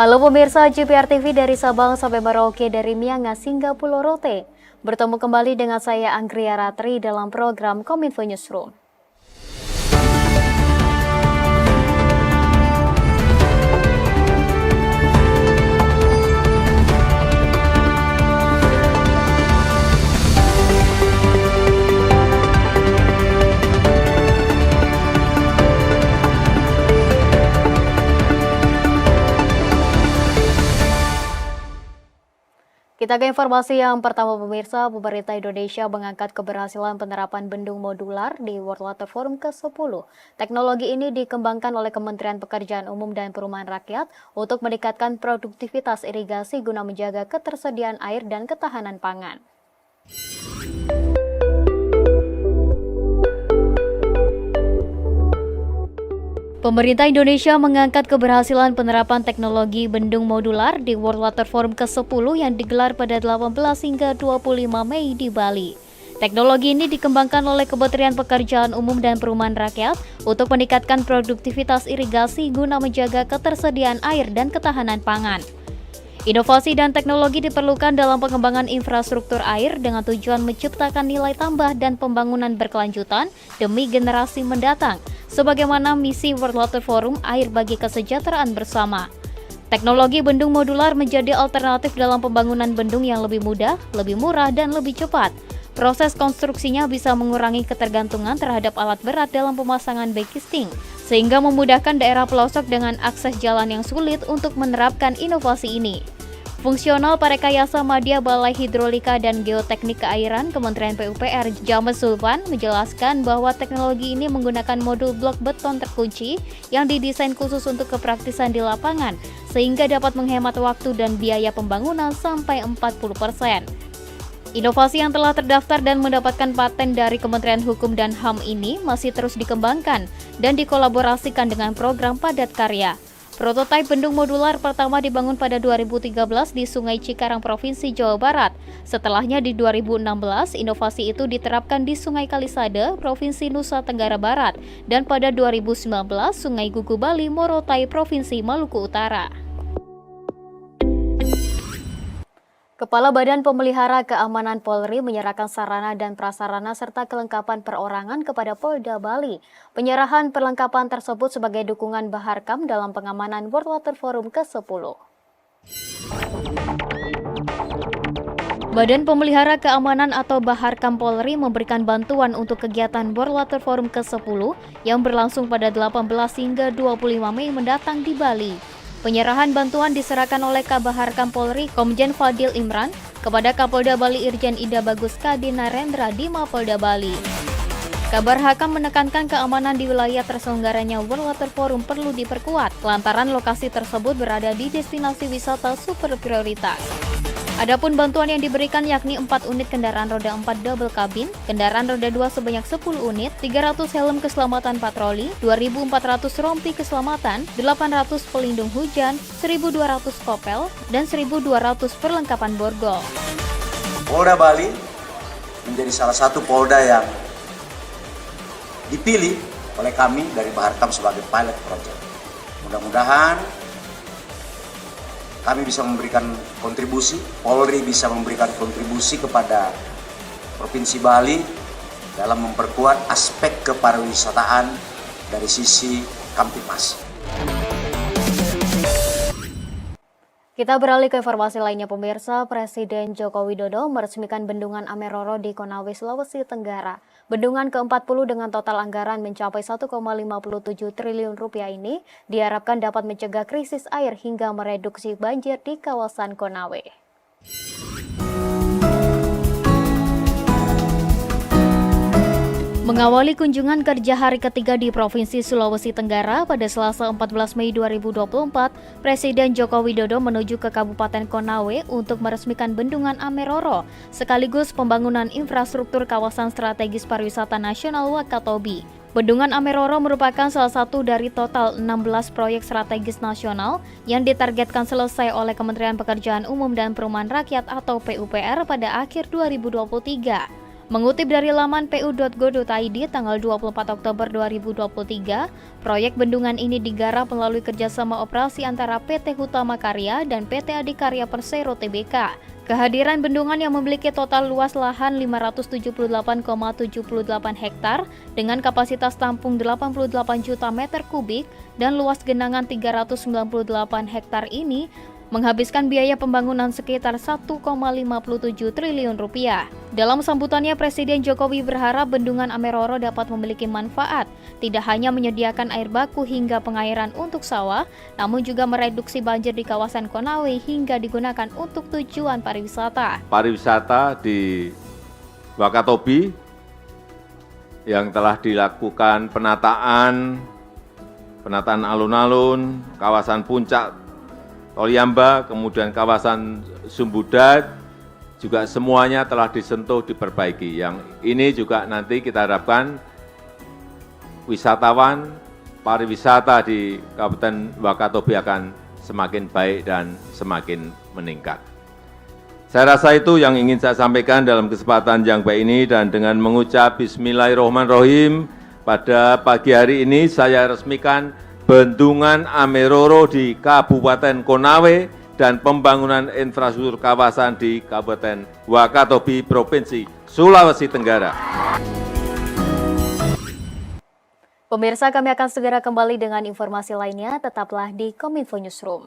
Halo pemirsa JPR TV dari Sabang sampai Merauke, dari Miangas hingga Pulau Rote. Bertemu kembali dengan saya Anggria Ratri dalam program Kominfo Newsroom. Kita ke informasi yang pertama pemirsa, pemerintah Indonesia mengangkat keberhasilan penerapan bendung modular di World Water Forum ke-10. Teknologi ini dikembangkan oleh Kementerian Pekerjaan Umum dan Perumahan Rakyat untuk meningkatkan produktivitas irigasi guna menjaga ketersediaan air dan ketahanan pangan. Pemerintah Indonesia mengangkat keberhasilan penerapan teknologi bendung modular di World Water Forum ke-10 yang digelar pada 18 hingga 25 Mei di Bali. Teknologi ini dikembangkan oleh Kementerian Pekerjaan Umum dan Perumahan Rakyat untuk meningkatkan produktivitas irigasi guna menjaga ketersediaan air dan ketahanan pangan. Inovasi dan teknologi diperlukan dalam pengembangan infrastruktur air dengan tujuan menciptakan nilai tambah dan pembangunan berkelanjutan demi generasi mendatang, sebagaimana misi World Water Forum Air bagi Kesejahteraan Bersama. Teknologi bendung modular menjadi alternatif dalam pembangunan bendung yang lebih mudah, lebih murah, dan lebih cepat. Proses konstruksinya bisa mengurangi ketergantungan terhadap alat berat dalam pemasangan backcasting, sehingga memudahkan daerah pelosok dengan akses jalan yang sulit untuk menerapkan inovasi ini. Fungsional Parekayasa Madya Balai Hidrolika dan Geoteknik Keairan Kementerian PUPR James Sulpan menjelaskan bahwa teknologi ini menggunakan modul blok beton terkunci yang didesain khusus untuk kepraktisan di lapangan, sehingga dapat menghemat waktu dan biaya pembangunan sampai 40%. Inovasi yang telah terdaftar dan mendapatkan paten dari Kementerian Hukum dan HAM ini masih terus dikembangkan dan dikolaborasikan dengan program padat karya. Prototipe bendung modular pertama dibangun pada 2013 di Sungai Cikarang, Provinsi Jawa Barat. Setelahnya di 2016, inovasi itu diterapkan di Sungai Kalisade, Provinsi Nusa Tenggara Barat, dan pada 2019, Sungai Gugu Bali, Morotai, Provinsi Maluku Utara. Kepala Badan Pemelihara Keamanan Polri menyerahkan sarana dan prasarana serta kelengkapan perorangan kepada Polda Bali. Penyerahan perlengkapan tersebut sebagai dukungan Baharkam dalam pengamanan World Water Forum ke-10. Badan Pemelihara Keamanan atau Baharkam Polri memberikan bantuan untuk kegiatan World Water Forum ke-10 yang berlangsung pada 18 hingga 25 Mei mendatang di Bali. Penyerahan bantuan diserahkan oleh Kabaharkam Polri Komjen Fadil Imran kepada Kapolda Bali Irjen Ida Bagus Kadi Narendra di Mapolda Bali. Kabaharkam menekankan keamanan di wilayah terselenggaranya World Water Forum perlu diperkuat lantaran lokasi tersebut berada di destinasi wisata super prioritas. Adapun bantuan yang diberikan yakni 4 unit kendaraan roda 4 double kabin, kendaraan roda 2 sebanyak 10 unit, 300 helm keselamatan patroli, 2.400 rompi keselamatan, 800 pelindung hujan, 1.200 kopel, dan 1.200 perlengkapan borgol. Polda Bali menjadi salah satu Polda yang dipilih oleh kami dari Baharkam sebagai pilot project. Mudah-mudahan kami bisa memberikan kontribusi, Polri bisa memberikan kontribusi kepada Provinsi Bali dalam memperkuat aspek kepariwisataan dari sisi Kamtipmas. Kita beralih ke informasi lainnya pemirsa. Presiden Joko Widodo meresmikan Bendungan Ameroro di Konawe, Sulawesi Tenggara. Bendungan ke-40 dengan total anggaran mencapai 1,57 triliun rupiah ini diharapkan dapat mencegah krisis air hingga mereduksi banjir di kawasan Konawe. Mengawali kunjungan kerja hari ketiga di Provinsi Sulawesi Tenggara pada Selasa 14 Mei 2024, Presiden Joko Widodo menuju ke Kabupaten Konawe untuk meresmikan Bendungan Ameroro, sekaligus pembangunan infrastruktur kawasan strategis pariwisata nasional Wakatobi. Bendungan Ameroro merupakan salah satu dari total 16 proyek strategis nasional yang ditargetkan selesai oleh Kementerian Pekerjaan Umum dan Perumahan Rakyat atau PUPR pada akhir 2023. Mengutip dari laman pu.go.id tanggal 24 Oktober 2023, proyek bendungan ini digarap melalui kerjasama operasi antara PT Hutama Karya dan PT Adikarya Persero Tbk. Kehadiran bendungan yang memiliki total luas lahan 578,78 hektar dengan kapasitas tampung 88 juta meter kubik dan luas genangan 398 hektar ini menghabiskan biaya pembangunan sekitar 1,57 triliun rupiah. Dalam sambutannya, Presiden Jokowi berharap bendungan Ameroro dapat memiliki manfaat, tidak hanya menyediakan air baku hingga pengairan untuk sawah, namun juga mereduksi banjir di kawasan Konawe hingga digunakan untuk tujuan pariwisata. Pariwisata di Wakatobi yang telah dilakukan penataan alun-alun, kawasan puncak Tolyamba, kemudian kawasan Sumbudat, juga semuanya telah disentuh, diperbaiki. Yang ini juga nanti kita harapkan wisatawan, pariwisata di Kabupaten Wakatobi akan semakin baik dan semakin meningkat. Saya rasa itu yang ingin saya sampaikan dalam kesempatan yang baik ini, dan dengan mengucap Bismillahirrahmanirrahim, pada pagi hari ini saya resmikan Bendungan Ameroro di Kabupaten Konawe dan pembangunan infrastruktur kawasan di Kabupaten Wakatobi, Provinsi Sulawesi Tenggara. Pemirsa, kami akan segera kembali dengan informasi lainnya. Tetaplah di Kominfo Newsroom.